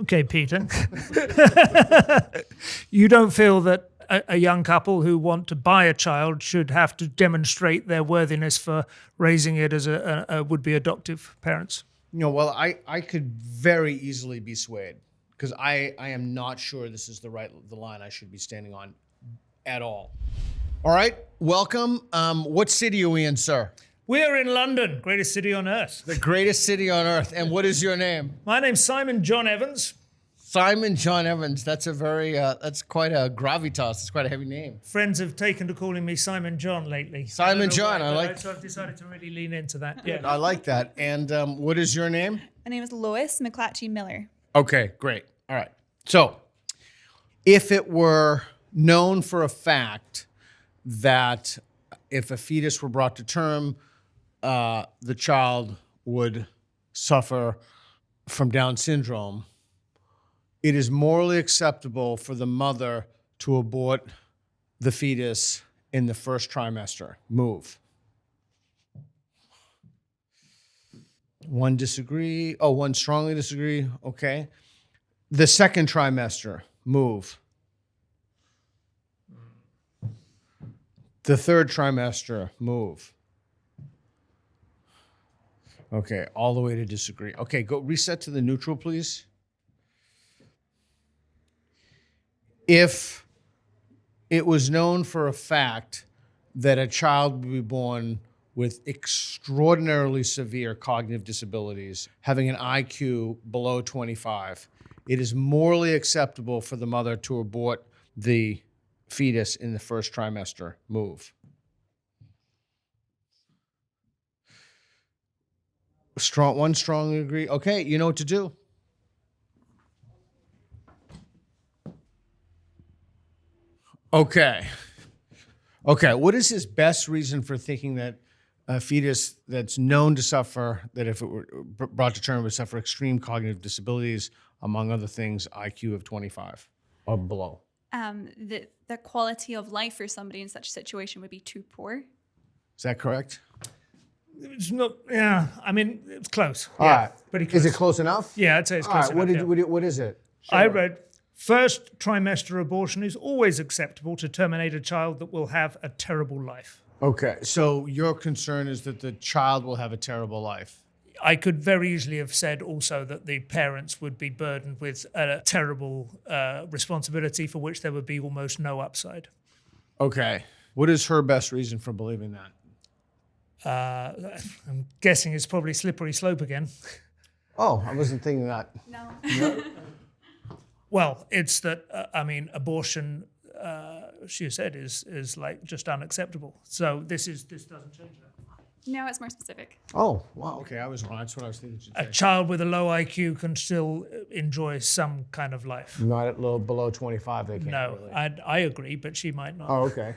Okay, Peter. You don't feel that a young couple who want to buy a child should have to demonstrate their worthiness for raising it as a would-be adoptive parents? Well, I could very easily be swayed because I am not sure this is the line I should be standing on at all. All right, welcome. What city are we in, sir? We're in London, greatest city on earth. The greatest city on earth. And what is your name? My name's Simon John Evans. Simon John Evans. That's that's quite a gravitas. It's quite a heavy name. Friends have taken to calling me Simon John lately. Simon John, I like. So I've decided to really lean into that. Yeah, I like that. And what is your name? My name is Lois McLatchie Miller. Okay, great. All right. So, if it were known for a fact that if a fetus were brought to term, the child would suffer from Down syndrome, it is morally acceptable for the mother to abort the fetus in the first trimester. Move. One disagree. Oh, one strongly disagree. Okay. The second trimester. Move. The third trimester. Move. Okay, all the way to disagree. Okay, go reset to the neutral, please. If it was known for a fact that a child would be born with extraordinarily severe cognitive disabilities, having an IQ below 25, it is morally acceptable for the mother to abort the fetus in the first trimester. Move. One strongly agree. Okay, you know what to do. Okay, what is his best reason for thinking that a fetus that's known to suffer, that if it were brought to term would suffer extreme cognitive disabilities, among other things, IQ of 25 or below? The quality of life for somebody in such a situation would be too poor. Is that correct? It's not. Yeah, I mean it's close. All right, pretty close. Is it close enough? Yeah, I'd say it's close enough. What is it? I read, first trimester abortion is always acceptable to terminate a child that will have a terrible life. Okay, so your concern is that the child will have a terrible life. I could very easily have said also that the parents would be burdened with a terrible responsibility for which there would be almost no upside. Okay, what is her best reason for believing that? I'm guessing it's probably slippery slope again. Oh, I wasn't thinking that. No. Well, it's that, abortion, she said, is like just unacceptable. So this doesn't change that. No, it's more specific. Oh, wow. Okay, I was wrong. That's what I was thinking. A child with a low IQ can still enjoy some kind of life. Not at below 25, they can't. No, really. I agree, but she might not. Oh, okay.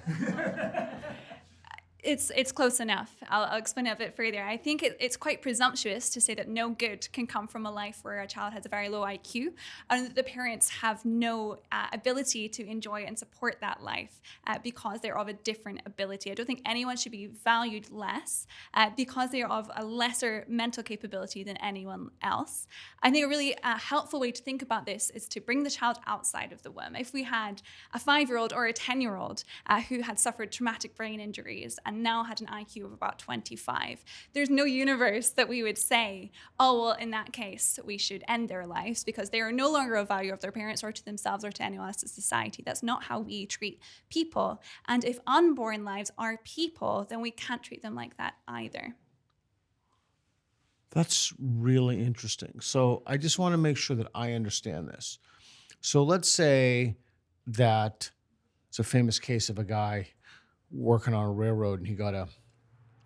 It's close enough. I'll explain it a bit further. I think it's quite presumptuous to say that no good can come from a life where a child has a very low IQ and that the parents have no ability to enjoy and support that life because they're of a different ability. I don't think anyone should be valued less because they are of a lesser mental capability than anyone else. I think a really helpful way to think about this is to bring the child outside of the womb. If we had a 5-year-old or a 10-year-old who had suffered traumatic brain injuries and now had an IQ of about 25. There's no universe that we would say, oh, well, in that case, we should end their lives because they are no longer of value of their parents or to themselves or to anyone else in society. That's not how we treat people. And if unborn lives are people, then we can't treat them like that either. That's really interesting. So I just want to make sure that I understand this. So let's say that it's a famous case of a guy working on a railroad and he got a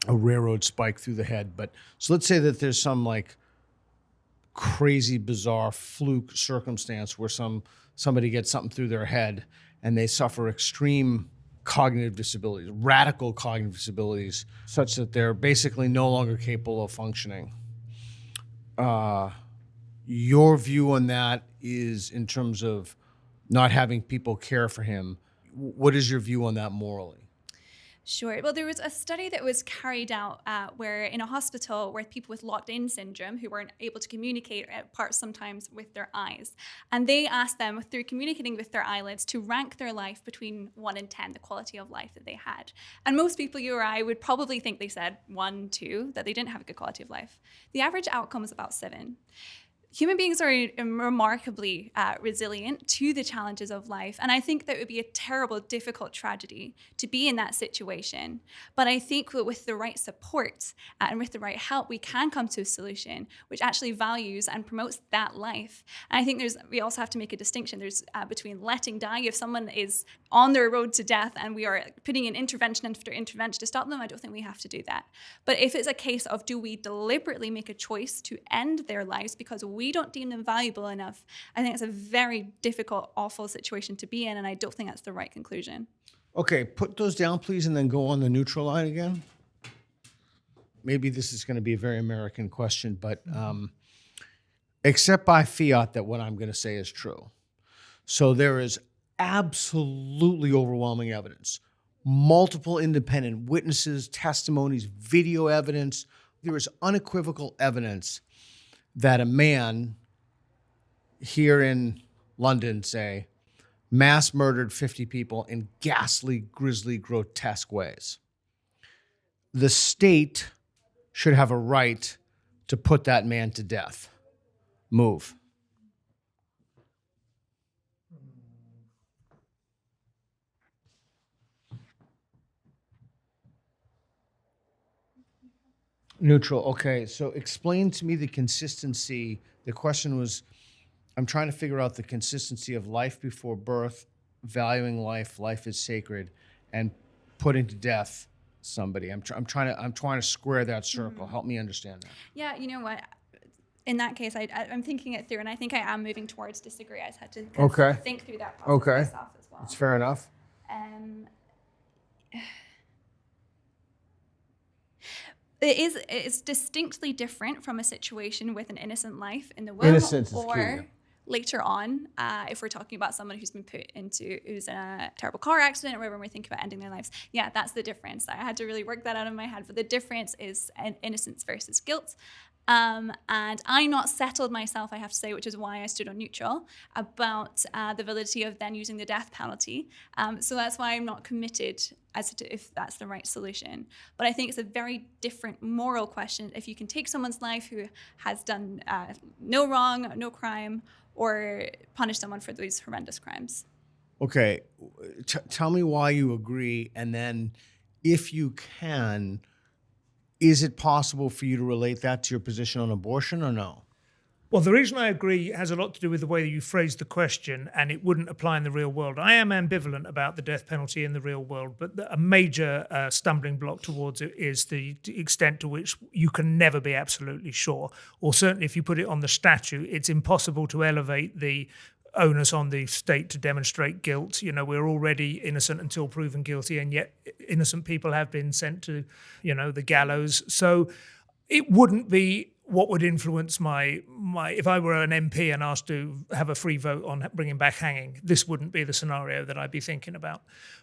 railroad spike through the head. But so let's say that there's some like crazy, bizarre fluke circumstance where somebody gets something through their head and they suffer extreme cognitive disabilities, radical cognitive disabilities, such that they're basically no longer capable of functioning. Your view on that is in terms of not having people care for him. What is your view on that morally? Sure. Well, there was a study that was carried out where in a hospital where people with locked-in syndrome who weren't able to communicate apart sometimes with their eyes, and they asked them through communicating with their eyelids to rank their life between 1 and 10, the quality of life that they had. And most people, you or I, would probably think they said 1, 2, that they didn't have a good quality of life. The average outcome is about 7. Human beings are remarkably resilient to the challenges of life. And I think that it would be a terrible, difficult tragedy to be in that situation. But I think that with the right support and with the right help, we can come to a solution which actually values and promotes that life. And I think we also have to make a distinction. There's between letting die. If someone is on their road to death and we are putting in intervention after intervention to stop them, I don't think we have to do that. But if it's a case of do we deliberately make a choice to end their lives because we don't deem them valuable enough, I think it's a very difficult, awful situation to be in, and I don't think that's the right conclusion. Okay, put those down, please, and then go on the neutral line again. Maybe this is going to be a very American question, but except by fiat that what I'm going to say is true. So there is absolutely overwhelming evidence, multiple independent witnesses, testimonies, video evidence. There is unequivocal evidence that a man here in London, say, mass murdered 50 people in ghastly, grisly, grotesque ways. The state should have a right to put that man to death. Move. Neutral. Okay, so explain to me the consistency. The question was, I'm trying to figure out the consistency of life before birth, valuing life, life is sacred, and putting to death somebody. I'm trying to square that circle. Help me understand that. Yeah, you know what? In that case, I'm thinking it through, and I think I am moving towards disagree. I just had to think through that process myself as well. That's fair enough. It's distinctly different from a situation with an innocent life in the womb, Innocence is key, yeah. Later on, if we're talking about someone who's who's in a terrible car accident or whatever, when we think about ending their lives, yeah, that's the difference. I had to really work that out in my head. But the difference is innocence versus guilt. And I'm not settled myself, I have to say, which is why I stood on neutral, about the validity of then using the death penalty. So that's why I'm not committed as to if that's the right solution. But I think it's a very different moral question if you can take someone's life who has done no wrong, no crime, or punish someone for these horrendous crimes. Okay, tell me why you agree, and then if you can, is it possible for you to relate that to your position on abortion or no? Well, the reason I agree has a lot to do with the way that you phrased the question, and it wouldn't apply in the real world. I am ambivalent about the death penalty in the real world, but a major stumbling block towards it is the extent to which you can never be absolutely sure. Or certainly if you put it on the statute, it's impossible to elevate the onus on the state to demonstrate guilt. You know, we're already innocent until proven guilty, and yet innocent people have been sent to, the gallows. So it wouldn't be what would influence my if I were an MP and asked to have a free vote on bringing back hanging, this wouldn't be the scenario that I'd be thinking about.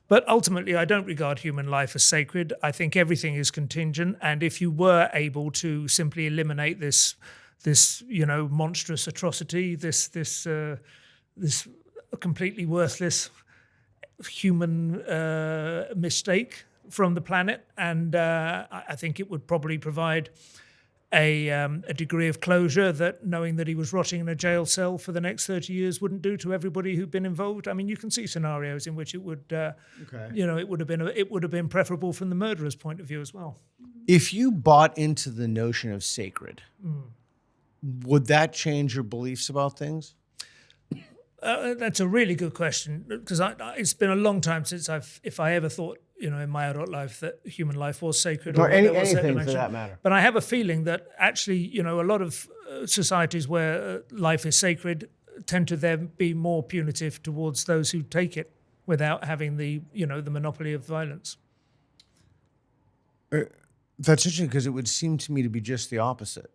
But ultimately, I don't regard human life as sacred. I think everything is contingent, and if you were able to simply eliminate this monstrous atrocity, this completely worthless human mistake from the planet, and I think it would probably provide a degree of closure that knowing that he was rotting in a jail cell for the next 30 years wouldn't do to everybody who'd been involved. I mean, you can see scenarios in which it would, it would have been preferable from the murderer's point of view as well. If you bought into the notion of sacred, would that change your beliefs about things? That's a really good question, because it's been a long time since if I ever thought, in my adult life that human life was sacred. Or anything for that matter. But I have a feeling that actually, a lot of societies where life is sacred tend to then be more punitive towards those who take it without having the monopoly of violence. That's interesting, because it would seem to me to be just the opposite.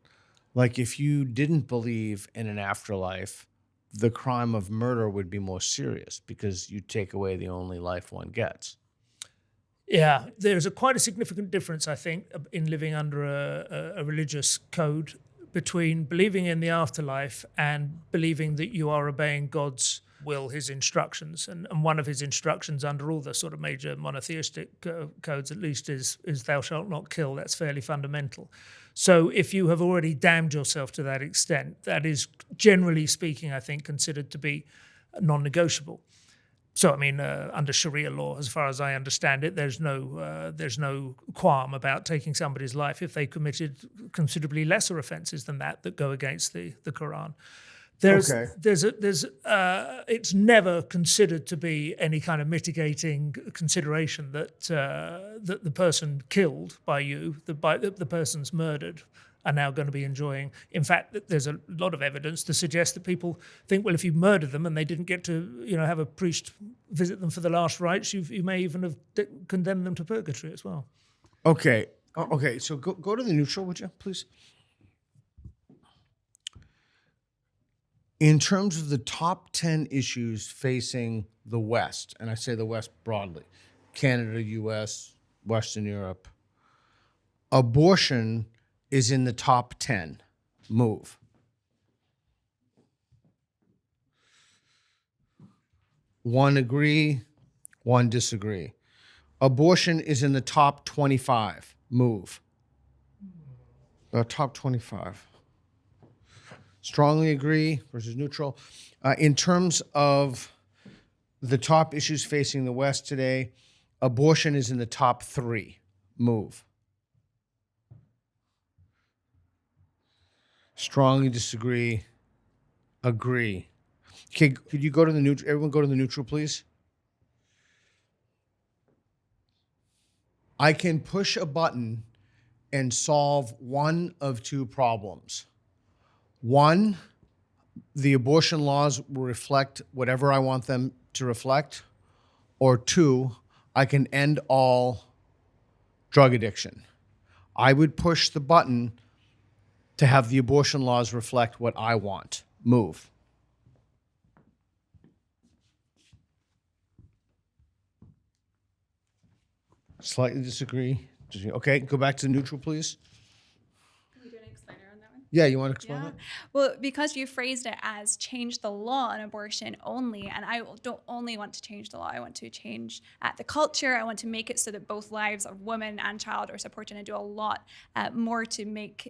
Like if you didn't believe in an afterlife, the crime of murder would be more serious because you take away the only life one gets. Yeah, there's quite a significant difference, I think, in living under a religious code between believing in the afterlife and believing that you are obeying God's will, his instructions. And one of his instructions under all the sort of major monotheistic codes, at least, is thou shalt not kill. That's fairly fundamental. So if you have already damned yourself to that extent, that is, generally speaking, I think, considered to be non-negotiable. So, I mean, under Sharia law, as far as I understand it, there's no qualm about taking somebody's life if they committed considerably lesser offences than that go against the Quran. It's never considered to be any kind of mitigating consideration that the person killed by you, the person's murdered, are now going to be enjoying. In fact, there's a lot of evidence to suggest that people think, well, if you murdered them and they didn't get to, have a priest visit them for the last rites, you may even have condemned them to purgatory as well. Okay. Okay. So go to the neutral, would you, please? In terms of the top 10 issues facing the West, and I say the West broadly, Canada, US, Western Europe, abortion is in the top 10. Move. One agree, one disagree. Abortion is in the top 25. Move. Top 25. Strongly agree versus neutral. In terms of the top issues facing the West today, abortion is in the top 3. Move. Strongly disagree. Agree. Okay, could you go to the neutral? Everyone go to the neutral, please. I can push a button and solve one of two problems. One, the abortion laws will reflect whatever I want them to reflect. Or two, I can end all drug addiction. I would push the button to have the abortion laws reflect what I want. Move. Slightly disagree. Okay, go back to neutral, please. Can we do an explainer on that one? Yeah, you want to explain that? Well, because you phrased it as change the law on abortion only, and I don't only want to change the law, I want to change the culture. I want to make it so that both lives of woman and child are supported, and do a lot more to make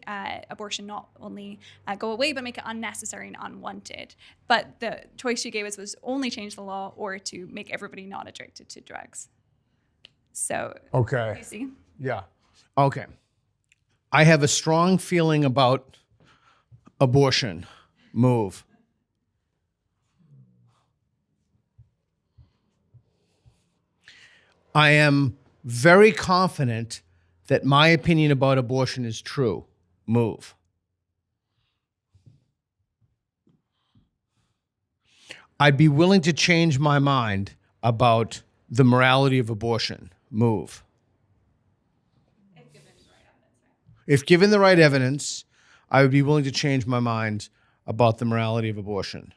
abortion not only go away, but make it unnecessary and unwanted. But the choice you gave us was only change the law or to make everybody not addicted to drugs. So, okay. You see? Yeah. Okay. I have a strong feeling about abortion. Move. I am very confident that my opinion about abortion is true. Move. I'd be willing to change my mind about the morality of abortion. Move. If given the right evidence, I would be willing to change my mind about the morality of abortion.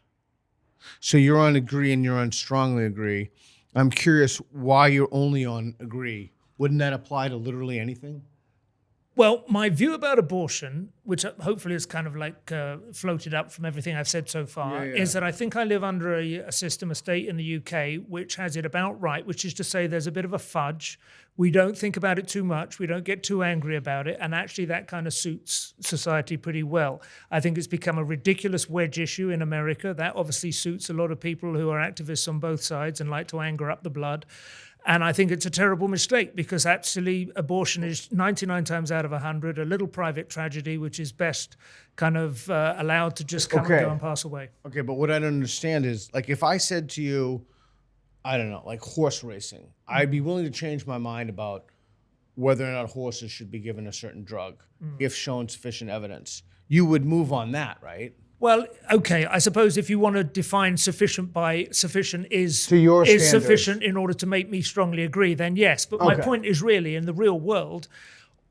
So you're on agree and you're on strongly agree. I'm curious why you're only on agree. Wouldn't that apply to literally anything? Well, my view about abortion, which hopefully is kind of like floated up from everything I've said so far, is that I think I live under a system, a state in the UK, which has it about right, which is to say there's a bit of a fudge. We don't think about it too much. We don't get too angry about it. And actually that kind of suits society pretty well. I think it's become a ridiculous wedge issue in America. That obviously suits a lot of people who are activists on both sides and like to anger up the blood. And I think it's a terrible mistake because actually abortion is 99 times out of 100 a little private tragedy, which is best kind of allowed to just come and go and pass away. Okay, but what I don't understand is, like, if I said to you, I don't know, like horse racing, I'd be willing to change my mind about whether or not horses should be given a certain drug if shown sufficient evidence. You would move on that, right? Well, okay, I suppose if you want to define sufficient by sufficient is to your standards, sufficient in order to make me strongly agree, then yes. But my point is really, in the real world,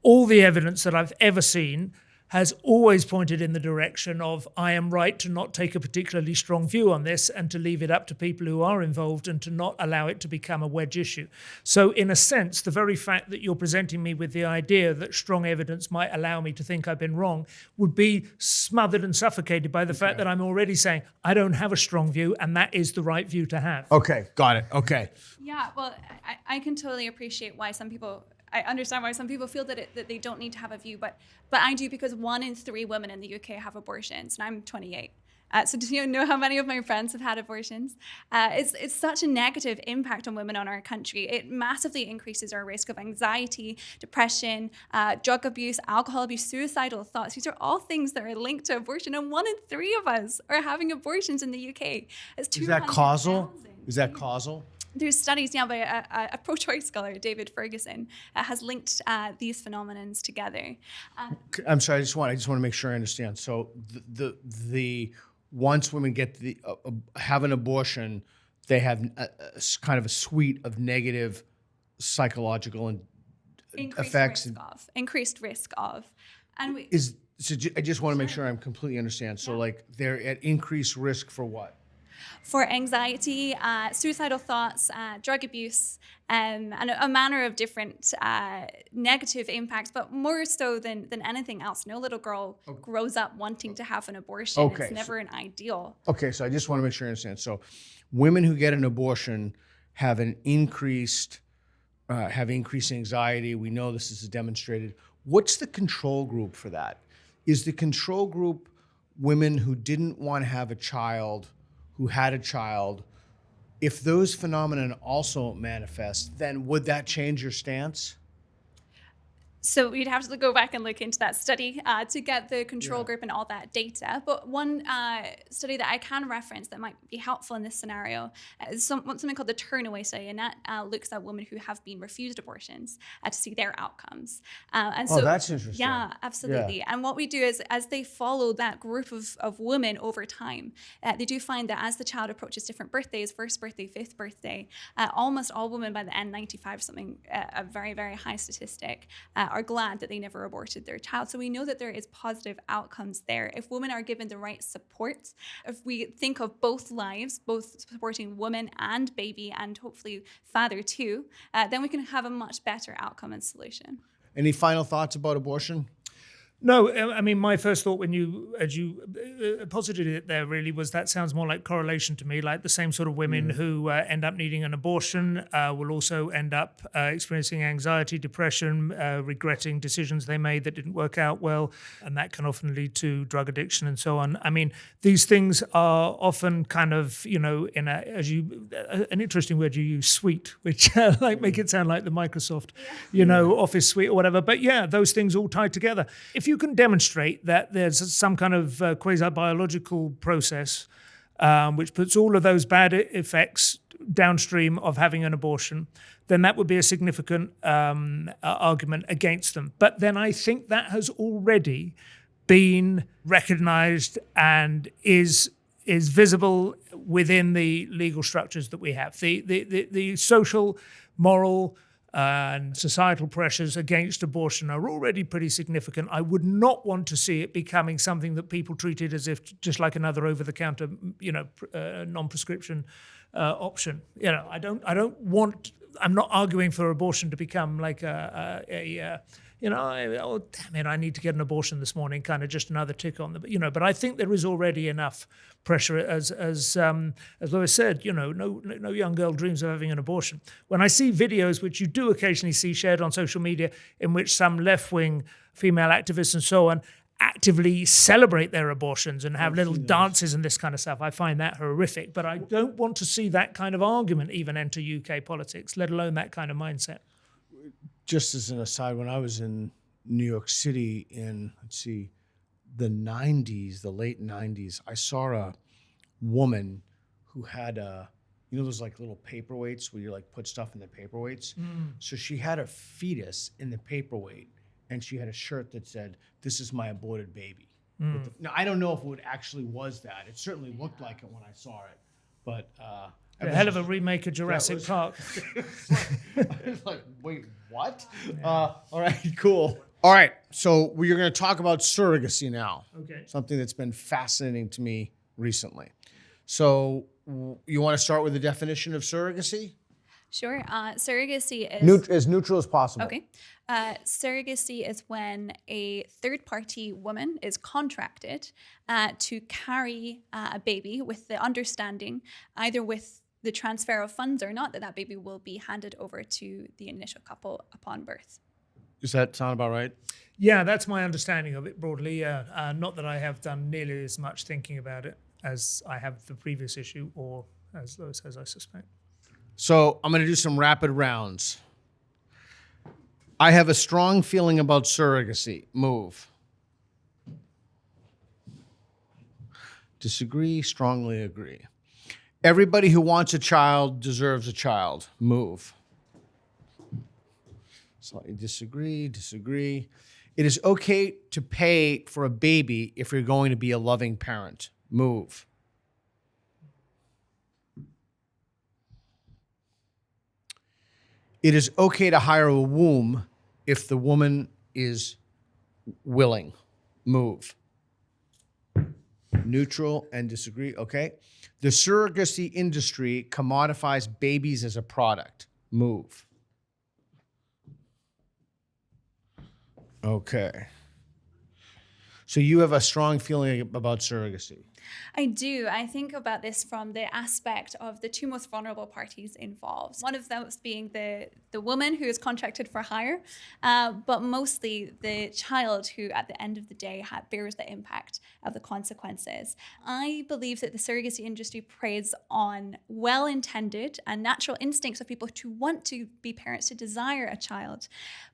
all the evidence that I've ever seen has always pointed in the direction of I am right to not take a particularly strong view on this and to leave it up to people who are involved and to not allow it to become a wedge issue. So in a sense, the very fact that you're presenting me with the idea that strong evidence might allow me to think I've been wrong would be smothered and suffocated by the fact that I'm already saying I don't have a strong view and that is the right view to have. Okay, got it. Okay. Yeah, well, I can totally appreciate why some people, I understand why some people feel that they don't need to have a view, but I do, because 1 in 3 women in the UK have abortions, and I'm 28. So do you know how many of my friends have had abortions? It's such a negative impact on women on our country. It massively increases our risk of anxiety, depression, drug abuse, alcohol abuse, suicidal thoughts. These are all things that are linked to abortion, and 1 in 3 of us are having abortions in the UK. It's Is that causal? 200,000. Is that causal? There's studies now by a pro-choice scholar, David Ferguson, has linked these phenomenons together. I'm sorry. I just want to make sure I understand. So the once women get have an abortion, they have a kind of a suite of negative psychological and effects. Increased risk of, and I just want to make sure I'm completely understand. So like they're at increased risk for what? For anxiety, suicidal thoughts, drug abuse, and a manner of different negative impacts, but more so than anything else. No little girl grows up wanting to have an abortion. Okay. It's never an ideal. Okay, so I just want to make sure I understand. So women who get an abortion have increased anxiety. We know this is demonstrated. What's the control group for that? Is the control group women who didn't want to have a child, who had a child? If those phenomena also manifest, then would that change your stance? So we'd have to go back and look into that study to get the control group and all that data. But one study that I can reference that might be helpful in this scenario is something called the Turnaway study, and that looks at women who have been refused abortions to see their outcomes. And so, that's interesting. Yeah, absolutely. Yeah. And what we do is, as they follow that group of women over time, they do find that as the child approaches different birthdays, 1st birthday, 5th birthday, almost all women by the end, 95 something, a very, very high statistic, are glad that they never aborted their child. So we know that there is positive outcomes there. If women are given the right support, if we think of both lives, both supporting woman and baby and hopefully father too, then we can have a much better outcome and solution. Any final thoughts about abortion? No, I mean, my first thought as you posited it there really was that sounds more like correlation to me, like the same sort of women who end up needing an abortion will also end up experiencing anxiety, depression, regretting decisions they made that didn't work out well, and that can often lead to drug addiction and so on. I mean, these things are often kind of, an interesting word you use, suite, which make it sound like the Microsoft, Office suite or whatever. But yeah, those things all tied together. If you can demonstrate that there's some kind of quasi-biological process which puts all of those bad effects downstream of having an abortion, then that would be a significant argument against them. But then I think that has already been recognized and is visible within the legal structures that we have. The social, moral, and societal pressures against abortion are already pretty significant. I would not want to see it becoming something that people treated as if just like another over-the-counter, non-prescription option. I'm not arguing for abortion to become like damn it, I need to get an abortion this morning, kind of just another tick on the, but I think there is already enough pressure, as Lois said, no young girl dreams of having an abortion. When I see videos, which you do occasionally see shared on social media, in which some left-wing female activists and so on actively celebrate their abortions and have little dances and this kind of stuff, I find that horrific. But I don't want to see that kind of argument even enter UK politics, let alone that kind of mindset. Just as an aside, when I was in New York City in, the 90s, the late 90s, I saw a woman who had those like little paperweights where you like put stuff in the paperweights. So she had a fetus in the paperweight, and she had a shirt that said, "This is my aborted baby." Now, I don't know if it actually was that. It certainly looked like it when I saw it, but a hell of a remake of Jurassic Park. I was like, wait, what? All right, cool. All right, so we're going to talk about surrogacy now. Okay. Something that's been fascinating to me recently. So you want to start with the definition of surrogacy? Sure. Surrogacy is As neutral as possible. okay. Surrogacy is when a third-party woman is contracted to carry a baby with the understanding, either with the transfer of funds or not, that that baby will be handed over to the initial couple upon birth. Does that sound about right? Yeah, that's my understanding of it broadly. Not that I have done nearly as much thinking about it as I have the previous issue, or as Lois has, I suspect. So I'm going to do some rapid rounds. I have a strong feeling about surrogacy. Move. Disagree, strongly agree. Everybody who wants a child deserves a child. Move. Slightly disagree, disagree. It is okay to pay for a baby if you're going to be a loving parent. Move. It is okay to hire a womb if the woman is willing. Move. Neutral and disagree. Okay. The surrogacy industry commodifies babies as a product. Move. Okay. So you have a strong feeling about surrogacy. I do. I think about this from the aspect of the two most vulnerable parties involved. One of those being the woman who is contracted for hire, but mostly the child who at the end of the day bears the impact of the consequences. I believe that the surrogacy industry preys on well-intended and natural instincts of people to want to be parents, to desire a child,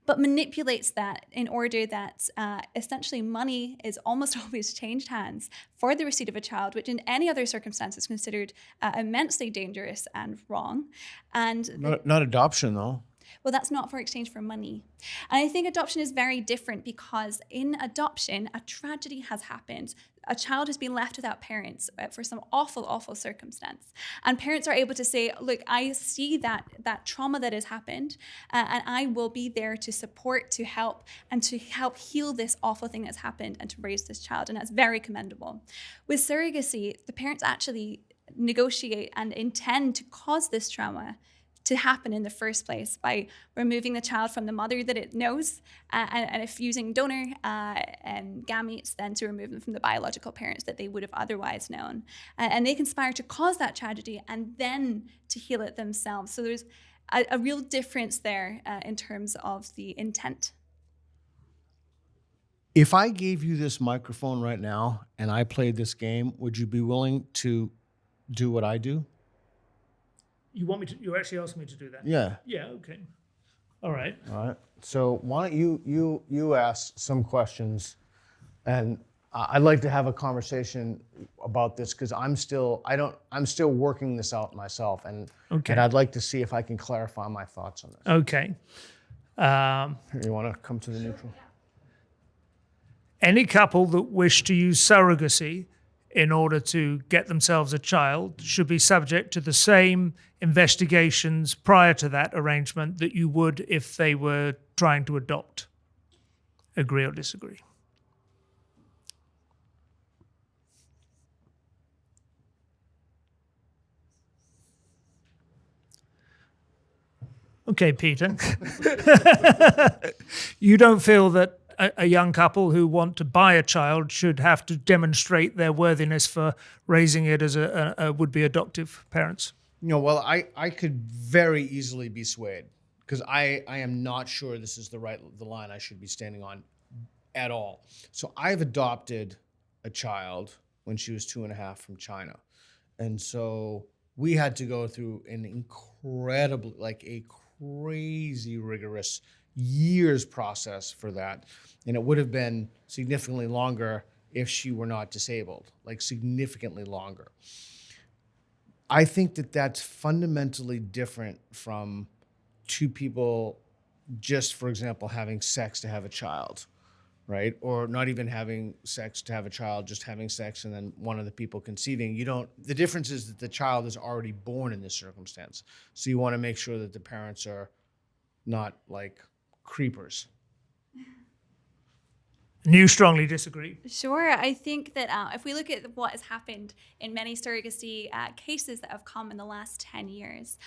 but manipulates that in order that essentially money is almost always changed hands for the receipt of a child, which in any other circumstance is considered immensely dangerous and wrong. And Not adoption, though. well, that's not for exchange for money. And I think adoption is very different because in adoption, a tragedy has happened. A child has been left without parents for some awful, awful circumstance. And parents are able to say, look, I see that trauma that has happened, and I will be there to support, to help heal this awful thing that's happened and to raise this child. And that's very commendable. With surrogacy, the parents actually negotiate and intend to cause this trauma to happen in the first place by removing the child from the mother that it knows, and if using donor and gametes, then to remove them from the biological parents that they would have otherwise known. And they conspire to cause that tragedy and then to heal it themselves. So there's a real difference there in terms of the intent. If I gave you this microphone right now and I played this game, would you be willing to do what I do? You want me to? You're actually asking me to do that? Yeah. Yeah. Okay. All right. All right. So why don't you ask some questions, and I'd like to have a conversation about this because I'm still working this out myself, and I'd like to see if I can clarify my thoughts on this. Okay. You want to come to the neutral? Any couple that wish to use surrogacy in order to get themselves a child should be subject to the same investigations prior to that arrangement that you would if they were trying to adopt. Agree or disagree? Okay, Peter. You don't feel that a young couple who want to buy a child should have to demonstrate their worthiness for raising it as a would-be adoptive parents? Well, I could very easily be swayed because I am not sure this is the line I should be standing on at all. So I've adopted a child when she was 2.5 from China. And so we had to go through an incredibly, a crazy rigorous years process for that. And it would have been significantly longer if she were not disabled, significantly longer. I think that that's fundamentally different from two people just, for example, having sex to have a child, right? Or not even having sex to have a child, just having sex and then one of the people conceiving. The difference is that the child is already born in this circumstance. So you want to make sure that the parents are not like creepers. And you strongly disagree. Sure. I think that if we look at what has happened in many surrogacy cases that have come in the last 10 years,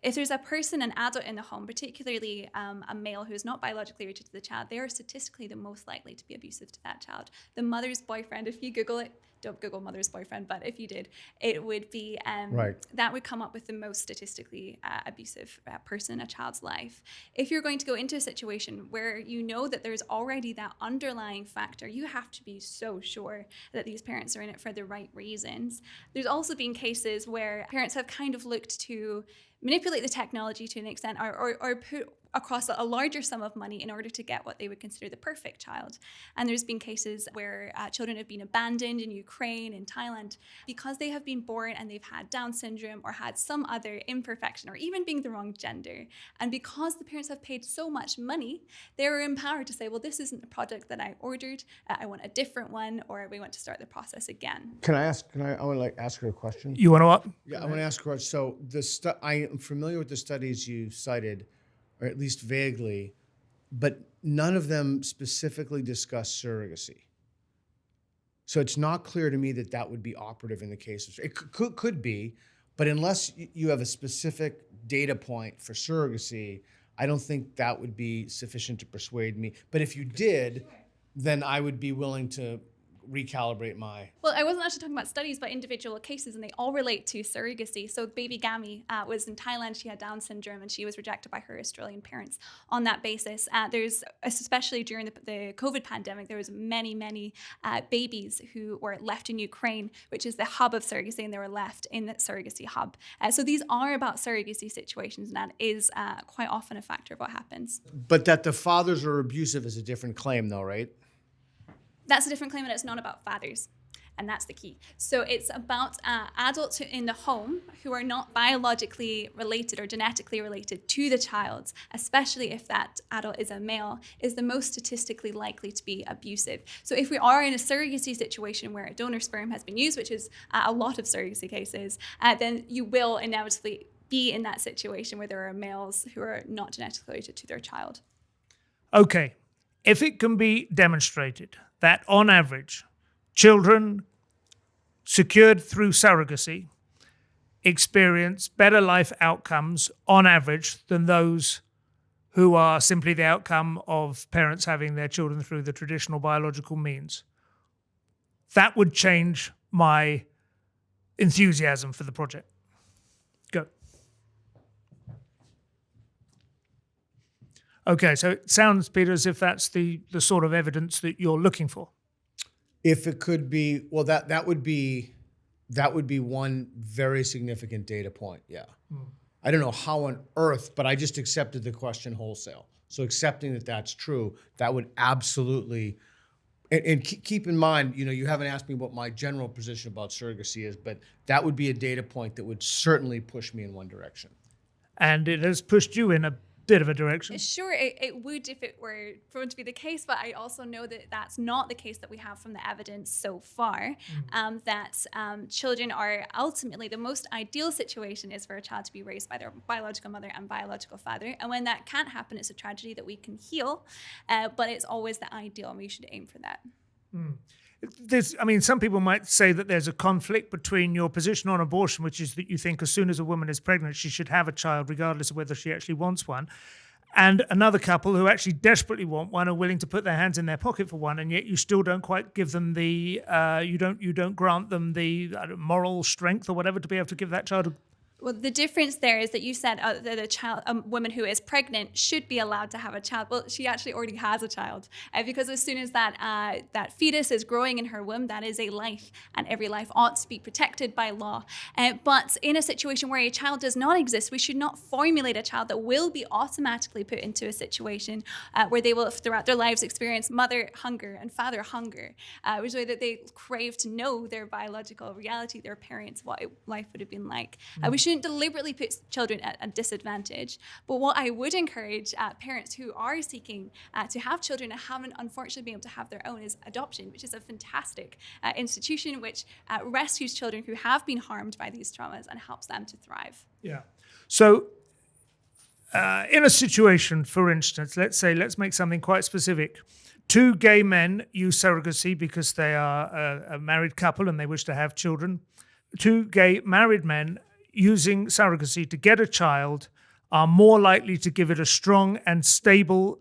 if there's a person, an adult in the home, particularly a male who is not biologically related to the child, they are statistically the most likely to be abusive to that child. The mother's boyfriend, if you Google it, don't Google mother's boyfriend, but if you did, it would be, Right. that would come up with the most statistically abusive person in a child's life. If you're going to go into a situation where you know that there's already that underlying factor, you have to be so sure that these parents are in it for the right reasons. There's also been cases where parents have kind of looked to manipulate the technology to an extent or put across a larger sum of money in order to get what they would consider the perfect child. And there's been cases where children have been abandoned in Ukraine, in Thailand, because they have been born and they've had Down syndrome or had some other imperfection or even being the wrong gender. And because the parents have paid so much money, they were empowered to say, well, this isn't the product that I ordered. I want a different one, or we want to start the process again. I want to ask her a question. You want to what? Yeah, I want to ask her. So I am familiar with the studies you cited, or at least vaguely, but none of them specifically discuss surrogacy. So it's not clear to me that that would be operative in the case of it. Could be, but unless you have a specific data point for surrogacy, I don't think that would be sufficient to persuade me. But if you did, then I would be willing to recalibrate my... Well, I wasn't actually talking about studies, but individual cases, and they all relate to surrogacy. So baby Gami was in Thailand. She had Down syndrome, and she was rejected by her Australian parents on that basis. There's, especially during the COVID pandemic, there was many babies who were left in Ukraine, which is the hub of surrogacy, and they were left in the surrogacy hub. So these are about surrogacy situations, and that is quite often a factor of what happens. But that the fathers are abusive is a different claim, though, right? That's a different claim, and it's not about fathers. And that's the key. So it's about adults in the home who are not biologically related or genetically related to the child, especially if that adult is a male, is the most statistically likely to be abusive. So if we are in a surrogacy situation where a donor sperm has been used, which is a lot of surrogacy cases, then you will inevitably be in that situation where there are males who are not genetically related to their child. Okay, if it can be demonstrated that on average, children secured through surrogacy experience better life outcomes on average than those who are simply the outcome of parents having their children through the traditional biological means, that would change my enthusiasm for the project. Go. Okay, so it sounds, Peter, as if that's the sort of evidence that you're looking for. If it could be, well, that would be one very significant data point. Yeah, I don't know how on earth, but I just accepted the question wholesale. So accepting that that's true, that would absolutely. And keep in mind, you haven't asked me what my general position about surrogacy is, but that would be a data point that would certainly push me in one direction. And it has pushed you in a bit of a direction. Sure, it would if it were proven to be the case, but I also know that that's not the case that we have from the evidence so far, that children are ultimately, the most ideal situation is for a child to be raised by their biological mother and biological father. And when that can't happen, it's a tragedy that we can heal, but it's always the ideal, and we should aim for that. Some people might say that there's a conflict between your position on abortion, which is that you think as soon as a woman is pregnant, she should have a child, regardless of whether she actually wants one, and another couple who actually desperately want one are willing to put their hands in their pocket for one, and yet you still don't quite give them the, you don't grant them the moral strength or whatever to be able to give that child Well, the difference there is that you said that a woman who is pregnant should be allowed to have a child. Well, she actually already has a child, because as soon as that fetus is growing in her womb, that is a life, and every life ought to be protected by law. But in a situation where a child does not exist, we should not formulate a child that will be automatically put into a situation where they will, throughout their lives, experience mother hunger and father hunger, which is why that they crave to know their biological reality, their parents, what life would have been like. We shouldn't deliberately put children at a disadvantage. But what I would encourage parents who are seeking to have children and haven't unfortunately been able to have their own is adoption, which is a fantastic institution which rescues children who have been harmed by these traumas and helps them to thrive. Yeah. So in a situation, for instance, let's make something quite specific. Two gay men use surrogacy because they are a married couple and they wish to have children. Two gay married men using surrogacy to get a child are more likely to give it a strong and stable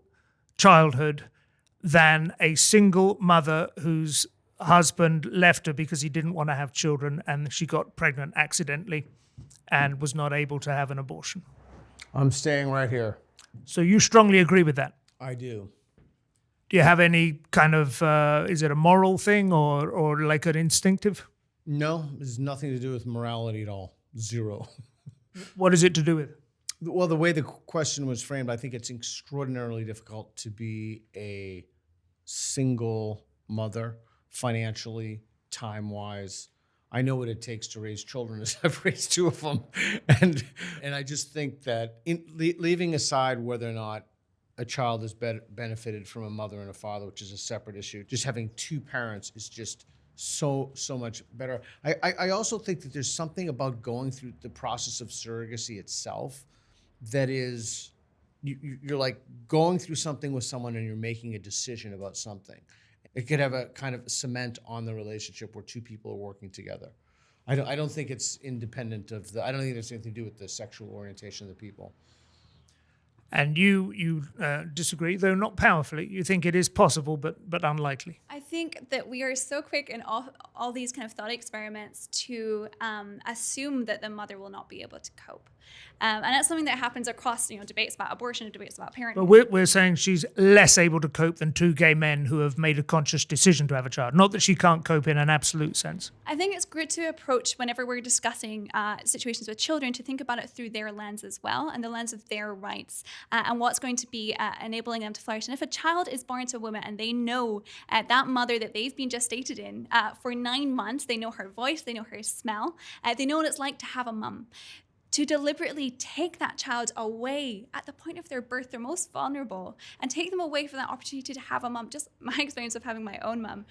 childhood than a single mother whose husband left her because he didn't want to have children and she got pregnant accidentally and was not able to have an abortion. I'm staying right here. So you strongly agree with that? I do. Do you have any kind of, is it a moral thing or like an instinctive? No, it has nothing to do with morality at all. Zero. What is it to do with? Well, the way the question was framed, I think it's extraordinarily difficult to be a single mother financially, time-wise. I know what it takes to raise children, as I've raised two of them. And I just think that leaving aside whether or not a child is benefited from a mother and a father, which is a separate issue, just having two parents is just so much better. I also think that there's something about going through the process of surrogacy itself that is, you're like going through something with someone and you're making a decision about something. It could have a kind of cement on the relationship where two people are working together. I don't think it's independent of I don't think there's anything to do with the sexual orientation of the people. And you disagree, though not powerfully. You think it is possible, but unlikely. I think that we are so quick in all these kind of thought experiments to assume that the mother will not be able to cope. And that's something that happens across, debates about abortion, debates about parenting. But we're saying she's less able to cope than two gay men who have made a conscious decision to have a child. Not that she can't cope in an absolute sense. I think it's good to approach whenever we're discussing situations with children to think about it through their lens as well and the lens of their rights and what's going to be enabling them to flourish. And if a child is born to a woman and they know that mother that they've been gestated in for 9 months, they know her voice, they know her smell, they know what it's like to have a mum. To deliberately take that child away at the point of their birth, they're most vulnerable, and take them away from that opportunity to have a mum. Just my experience of having my own mum,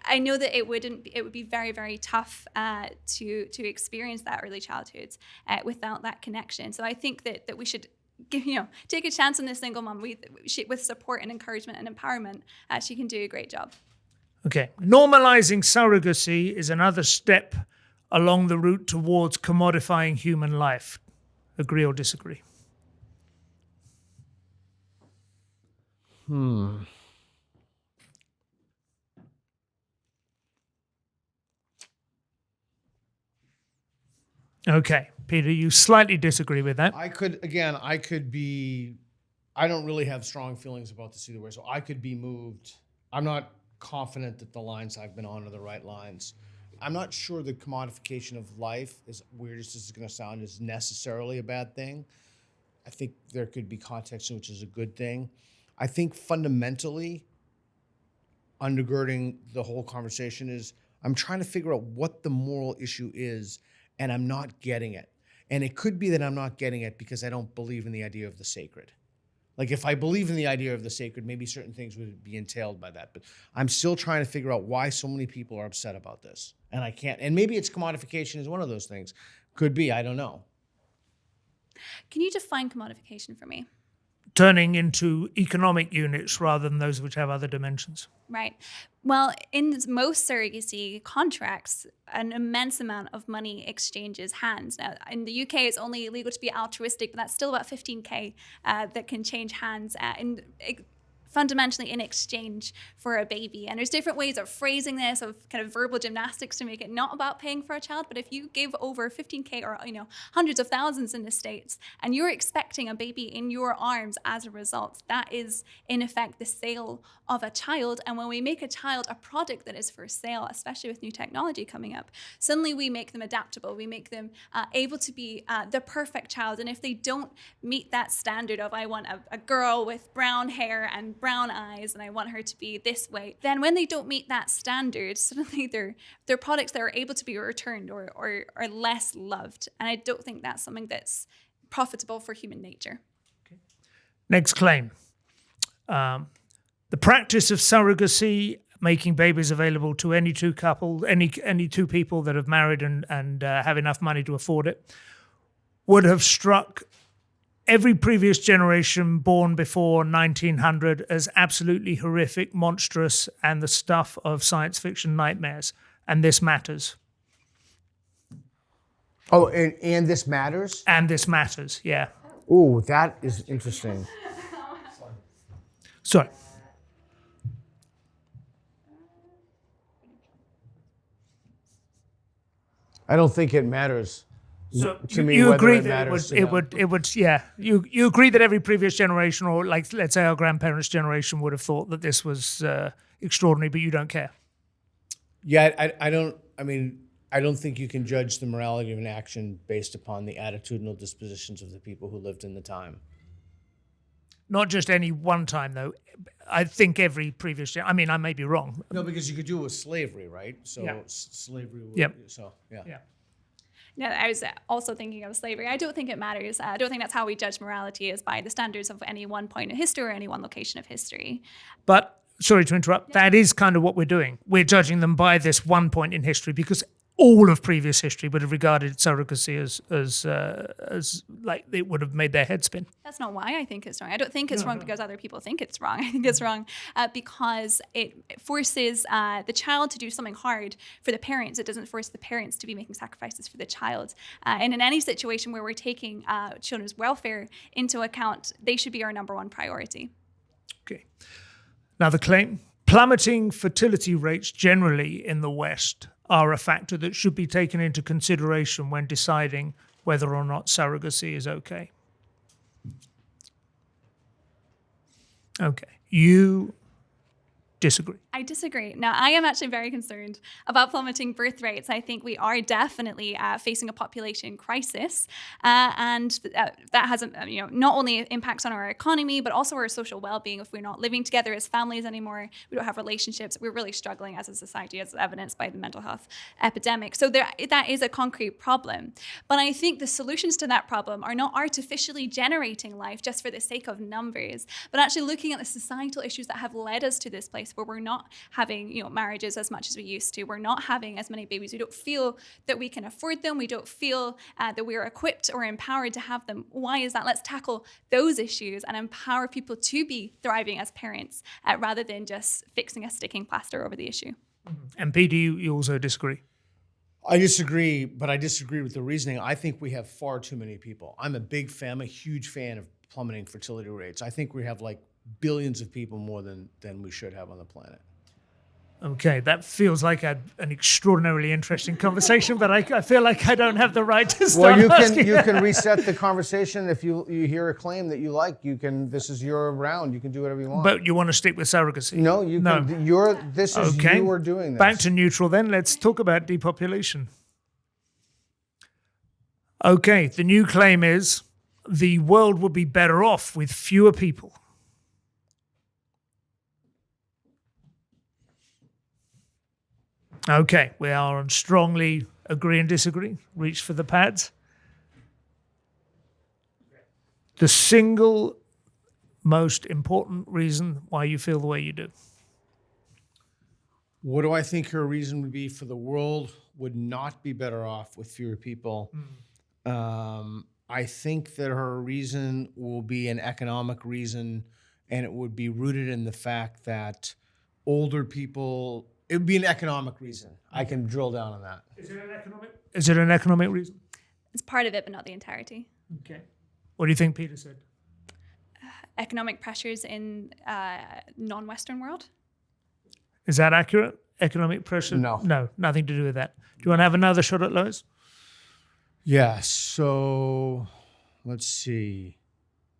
I know that it would be very, very tough to experience that early childhood without that connection. So I think that we should take a chance on this single mum. With support and encouragement and empowerment, she can do a great job. Okay, normalizing surrogacy is another step along the route towards commodifying human life. Agree or disagree? Okay, Peter, you slightly disagree with that. I don't really have strong feelings about this either way, so I could be moved. I'm not confident that the lines I've been on are the right lines. I'm not sure the commodification of life, as weird as this is going to sound, is necessarily a bad thing. I think there could be contexts in which is a good thing. I think fundamentally, undergirding the whole conversation is I'm trying to figure out what the moral issue is, and I'm not getting it. And it could be that I'm not getting it because I don't believe in the idea of the sacred. Like if I believe in the idea of the sacred, maybe certain things would be entailed by that. But I'm still trying to figure out why so many people are upset about this. And I can't. And maybe it's commodification is one of those things. Could be, I don't know. Can you define commodification for me? Turning into economic units rather than those which have other dimensions. Right. Well, in most surrogacy contracts, an immense amount of money exchanges hands. Now, in the UK, it's only illegal to be altruistic, but that's still about 15K that can change hands fundamentally in exchange for a baby. And there's different ways of phrasing this, of kind of verbal gymnastics to make it not about paying for a child. But if you give over 15K or hundreds of thousands in the States and you're expecting a baby in your arms as a result, that is in effect the sale of a child. And when we make a child a product that is for sale, especially with new technology coming up, suddenly we make them adaptable. We make them able to be the perfect child. And if they don't meet that standard of I want a girl with brown hair and brown eyes and I want her to be this way, then when they don't meet that standard, suddenly they're products that are able to be returned or are less loved. And I don't think that's something that's profitable for human nature. Okay. Next claim. The practice of surrogacy, making babies available to any two people that have married and have enough money to afford it, would have struck every previous generation born before 1900 as absolutely horrific, monstrous, and the stuff of science fiction nightmares. And this matters. Oh, and this matters? And this matters, yeah. Ooh, that is interesting. Sorry. I don't think it matters. So To me, you whether agree it that matters to it them. would, yeah. You agree that every previous generation, or like let's say our grandparents' generation, would have thought that this was extraordinary, but you don't care. Yeah, I don't. I mean, I don't think you can judge the morality of an action based upon the attitudinal dispositions of the people who lived in the time. Not just any one time, though. I think every previous. I mean, I may be wrong. No, because you could do it with slavery, right? So Yeah. slavery. Would, Yep. So yeah. Yeah. No, I was also thinking of slavery. I don't think it matters. I don't think that's how we judge morality, is by the standards of any one point in history or any one location of history. But sorry to interrupt. That is kind of what we're doing. We're judging them by this one point in history because all of previous history would have regarded surrogacy as like it would have made their head spin. That's not why I think it's wrong. I don't think it's wrong because other people think it's wrong. I think it's wrong because it forces the child to do something hard for the parents. It doesn't force the parents to be making sacrifices for the child. And in any situation where we're taking children's welfare into account, they should be our number one priority. Okay. Now the claim: plummeting fertility rates generally in the West are a factor that should be taken into consideration when deciding whether or not surrogacy is okay. Okay. You disagree. I disagree. Now, I am actually very concerned about plummeting birth rates. I think we are definitely facing a population crisis, and that has, not only impacts on our economy, but also our social well-being. If we're not living together as families anymore, we don't have relationships. We're really struggling as a society, as evidenced by the mental health epidemic. So that is a concrete problem. But I think the solutions to that problem are not artificially generating life just for the sake of numbers, but actually looking at the societal issues that have led us to this place where we're not having marriages as much as we used to. We're not having as many babies. We don't feel that we can afford them. We don't feel that we're equipped or empowered to have them. Why is that? Let's tackle those issues and empower people to be thriving as parents rather than just fixing a sticking plaster over the issue. And Peter, you also disagree. I disagree, but I disagree with the reasoning. I think we have far too many people. I'm a huge fan of plummeting fertility rates. I think we have like billions of people more than we should have on the planet. Okay, that feels like an extraordinarily interesting conversation, but I feel like I don't have the right to start asking. You can reset the conversation if you hear a claim that you like. This is your round. You can do whatever you want. But you want to stick with surrogacy? No, you can. You are doing this. Back to neutral then. Let's talk about depopulation. Okay, the new claim is the world would be better off with fewer people. Okay, we are on strongly agree and disagree. Reach for the pads. The single most important reason why you feel the way you do. What do I think her reason would be for the world would not be better off with fewer people? I think that her reason will be an economic reason, and it would be rooted in the fact that older people. It would be an economic reason. I can drill down on that. Is it an economic reason? It's part of it, but not the entirety. Okay. What do you think Peter said? Economic pressures in non-Western world. Is that accurate? Economic pressure? No. No, nothing to do with that. Do you want to have another shot at Lois? Yeah, so let's see.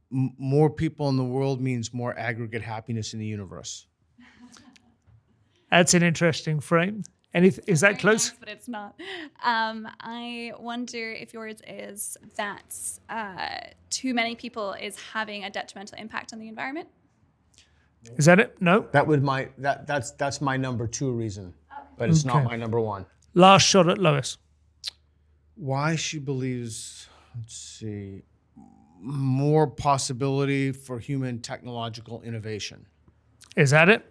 More people in the world means more aggregate happiness in the universe. That's an interesting frame. Is that close? Nice, but it's not. I wonder if yours is that too many people is having a detrimental impact on the environment. Is that it? No. That's my number 2 reason, but it's not my number 1. Last shot at Lois. Why she believes, let's see, more possibility for human technological innovation. Is that it?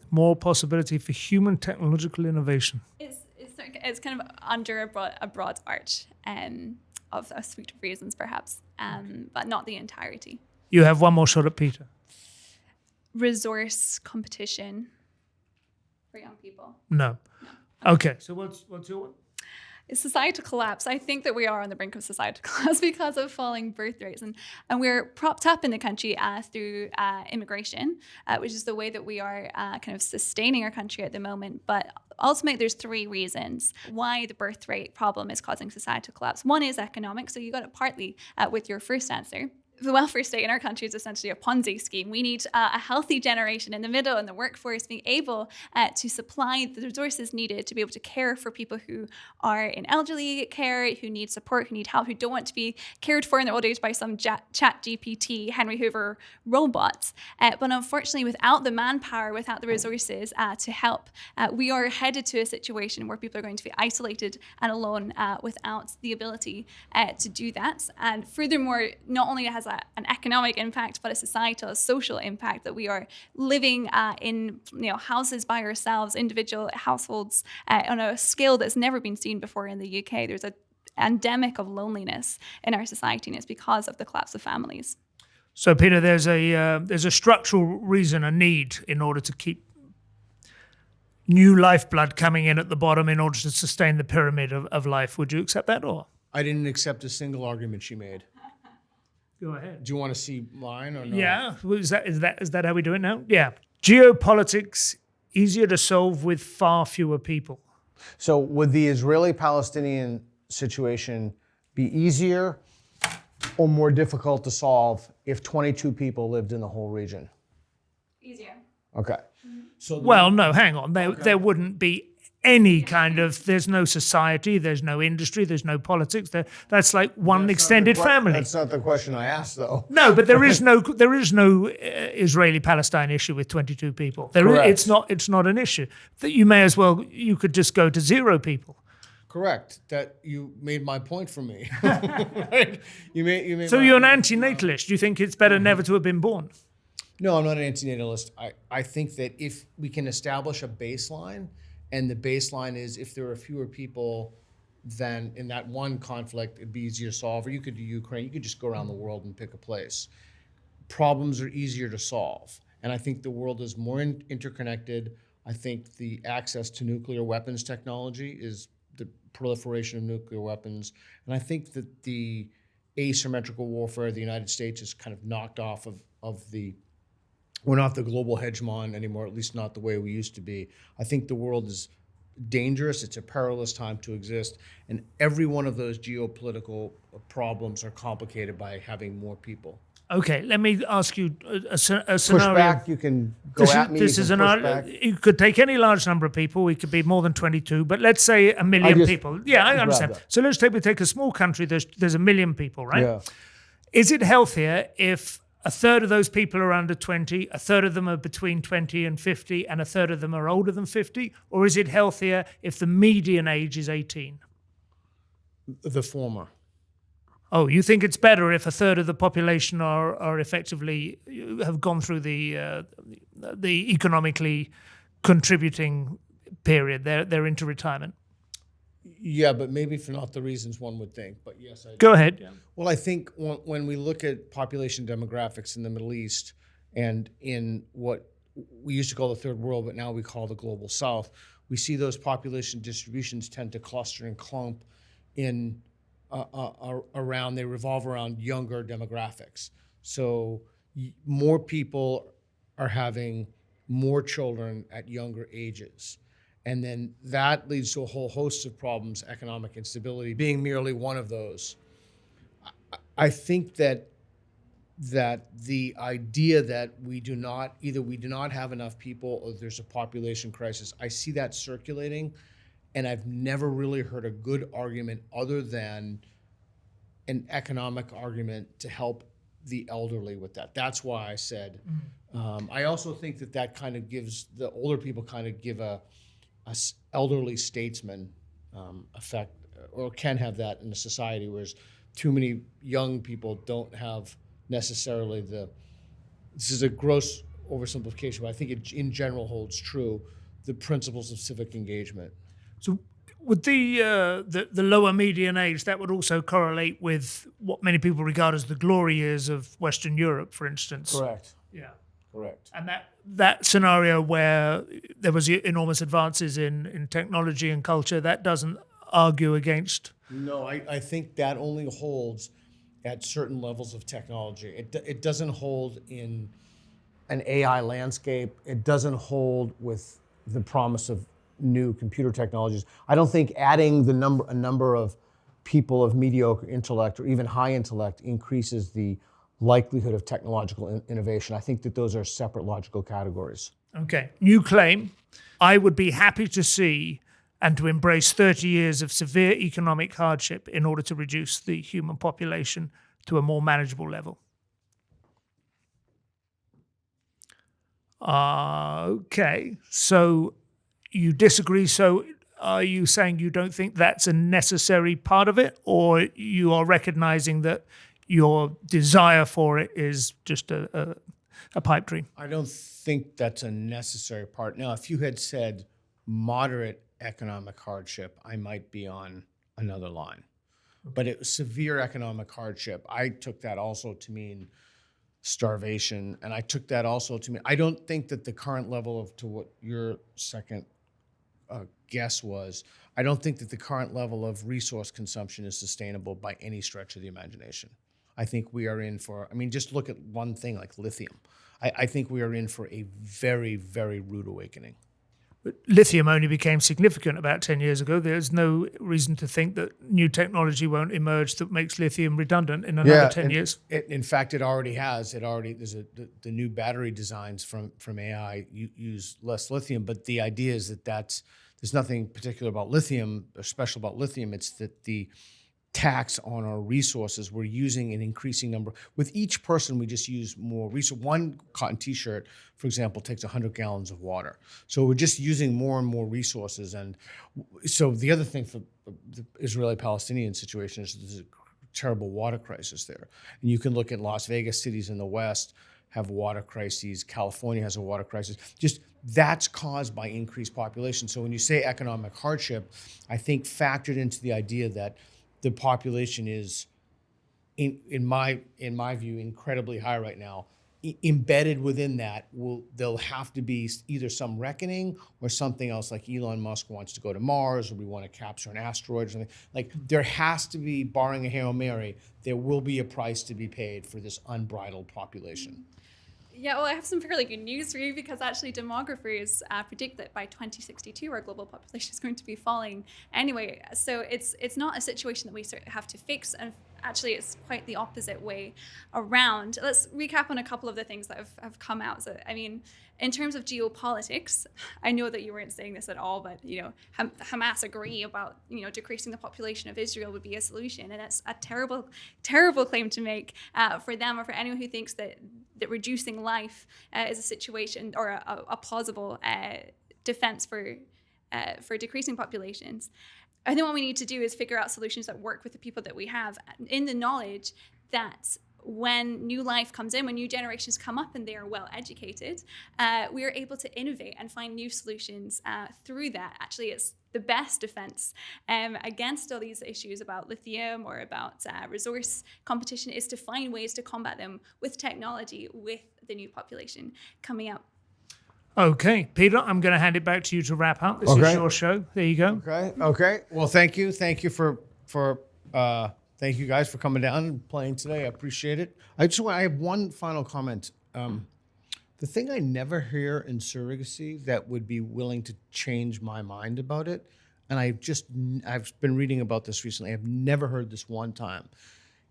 More possibility for human technological innovation. It's kind of under a broad arch. of a suite of reasons, perhaps, but not the entirety. You have one more shot at Peter. Resource competition for young people. No. Okay. So what's your one? Is societal collapse. I think that we are on the brink of societal collapse because of falling birth rates. And we're propped up in the country through immigration, which is the way that we are kind of sustaining our country at the moment. But ultimately, there's three reasons why the birth rate problem is causing societal collapse. One is economic. So you got it partly with your first answer. The welfare state in our country is essentially a Ponzi scheme. We need a healthy generation in the middle in the workforce being able to supply the resources needed to be able to care for people who are in elderly care, who need support, who need help, who don't want to be cared for in their old age by some chat GPT, Henry Hoover robots. But unfortunately, without the manpower, without the resources to help, we are headed to a situation where people are going to be isolated and alone without the ability to do that. And furthermore, not only has an economic impact, but a societal, a social impact that we are living in houses by ourselves, individual households on a scale that's never been seen before in the UK. There's an endemic of loneliness in our society, and it's because of the collapse of families. So, Peter, there's a structural reason, a need in order to keep new lifeblood coming in at the bottom in order to sustain the pyramid of life. Would you accept that, or? I didn't accept a single argument she made. Go ahead. Do you want to see mine or no? Yeah. Is that how we do it now? Yeah. Geopolitics easier to solve with far fewer people. So would the Israeli-Palestinian situation be easier or more difficult to solve if 22 people lived in the whole region? Easier. Okay. So Well, no, hang on. There wouldn't be any kind of, there's no society, there's no industry, there's no politics. That's like one extended family. That's not the question I asked, though. No, but there is no Israeli-Palestine issue with 22 people. Correct. It's not an issue. That you could just go to 0 people. Correct. That you made my point for me. Right? You made. So you're an antinatalist. You think it's better never to have been born? No, I'm not an antinatalist. I think that if we can establish a baseline, and the baseline is if there are fewer people, then in that one conflict, it'd be easier to solve. Or you could do Ukraine. You could just go around the world and pick a place. Problems are easier to solve. And I think the world is more interconnected. I think the access to nuclear weapons technology is the proliferation of nuclear weapons. And I think that the asymmetrical warfare of the United States is kind of knocked off of the, we're not the global hegemon anymore, at least not the way we used to be. I think the world is dangerous. It's a perilous time to exist. And every one of those geopolitical problems are complicated by having more people. Okay, let me ask you a scenario. Push back, you can go at me. This is you could take any large number of people. We could be more than 22, but let's say 1 million people. Yeah, I understand. So let's take a small country. There's 1 million people, right? Yeah. Is it healthier if a third of those people are under 20, a third of them are between 20 and 50, and a third of them are older than 50? Or is it healthier if the median age is 18? The former. Oh, you think it's better if a third of the population are effectively have gone through the economically contributing period? They're into retirement. Yeah, but maybe for not the reasons one would think. But yes, I do. Go ahead. Yeah. Well, I think when we look at population demographics in the Middle East and in what we used to call the Third World, but now we call the Global South, we see those population distributions tend to cluster and clump in around. They revolve around younger demographics. So more people are having more children at younger ages. And then that leads to a whole host of problems, economic instability being merely one of those. I think that the idea that we do not have enough people or there's a population crisis, I see that circulating, and I've never really heard a good argument other than an economic argument to help the elderly with that. That's why I said, I also think that kind of gives, the older people kind of give a elderly statesman effect, or can have that in a society, whereas too many young people don't have necessarily this is a gross oversimplification, but I think it in general holds true, the principles of civic engagement. So Would the lower median age, that would also correlate with what many people regard as the glory years of Western Europe, for instance? Correct. Yeah. Correct. And that scenario where there was enormous advances in technology and culture, that doesn't argue against. No, I think that only holds at certain levels of technology. It doesn't hold in an AI landscape. It doesn't hold with the promise of new computer technologies. I don't think adding a number of people of mediocre intellect or even high intellect increases the likelihood of technological innovation. I think that those are separate logical categories. Okay, new claim. I would be happy to see and to embrace 30 years of severe economic hardship in order to reduce the human population to a more manageable level. Okay, so you disagree. So are you saying you don't think that's a necessary part of it, or you are recognizing that your desire for it is just a pipe dream? I don't think that's a necessary part. Now, if you had said moderate economic hardship, I might be on another line. But it was severe economic hardship. I took that also to mean starvation, and I took that also to mean, I don't think that the current level of, to what your second guess was, I don't think that the current level of resource consumption is sustainable by any stretch of the imagination. I think we are in for, I mean, just look at one thing like lithium. I think we are in for a very, very rude awakening. But lithium only became significant about 10 years ago. There's no reason to think that new technology won't emerge that makes lithium redundant in another 10 years. In fact, it already has. There's the new battery designs from AI use less lithium, but the idea is that there's nothing particular about lithium or special about lithium. It's that the tax on our resources, we're using an increasing number. With each person, we just use more resources. One cotton t-shirt, for example, takes 100 gallons of water. So we're just using more and more resources. And so the other thing for the Israeli-Palestinian situation is there's a terrible water crisis there. And you can look at Las Vegas, cities in the West have water crises. California has a water crisis. Just that's caused by increased population. So when you say economic hardship, I think factored into the idea that the population is, in my view, incredibly high right now. Embedded within that, there'll have to be either some reckoning or something else, like Elon Musk wants to go to Mars, or we want to capture an asteroid or something. Like there has to be, barring a Hail Mary, there will be a price to be paid for this unbridled population. Yeah, well, I have some fairly good news for you, because actually demographers predict that by 2062 our global population is going to be falling anyway. So it's not a situation that we sort of have to fix, and actually it's quite the opposite way around. Let's recap on a couple of the things that have come out. So, I mean, in terms of geopolitics, I know that you weren't saying this at all, but Hamas agree about decreasing the population of Israel would be a solution, and it's a terrible, terrible claim to make for them or for anyone who thinks that reducing life is a situation or a plausible defense for decreasing populations. I think what we need to do is figure out solutions that work with the people that we have, in the knowledge that when new life comes in, when new generations come up and they are well educated, we are able to innovate and find new solutions through that. Actually, it's the best defense against all these issues about lithium or about resource competition, is to find ways to combat them with technology, with the new population coming up. Okay, Peter, I'm going to hand it back to you to wrap up. This is your show. There you go. Okay. Well, thank you. Thank you thank you guys for coming down and playing today. I appreciate it. I have one final comment. The thing I never hear in surrogacy that would be willing to change my mind about it, and I've been reading about this recently, I've never heard this one time,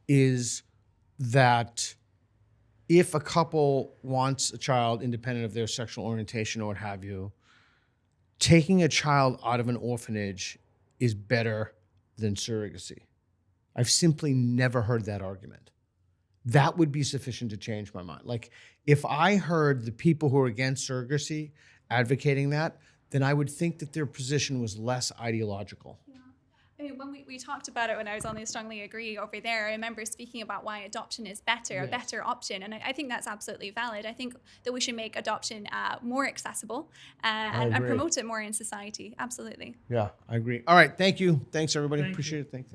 is that if a couple wants a child independent of their sexual orientation or what have you, taking a child out of an orphanage is better than surrogacy. I've simply never heard that argument. That would be sufficient to change my mind. Like, if I heard the people who are against surrogacy advocating that, then I would think that their position was less ideological. I when we talked about it when I was on the Strongly Agree over there, I remember speaking about why adoption is better, a better option. And I think that's absolutely valid. I think that we should make adoption more accessible and promote it more in society. Absolutely. Yeah, I agree. All right. Thank you. Thanks, everybody. Thank you. Appreciate it. Thanks.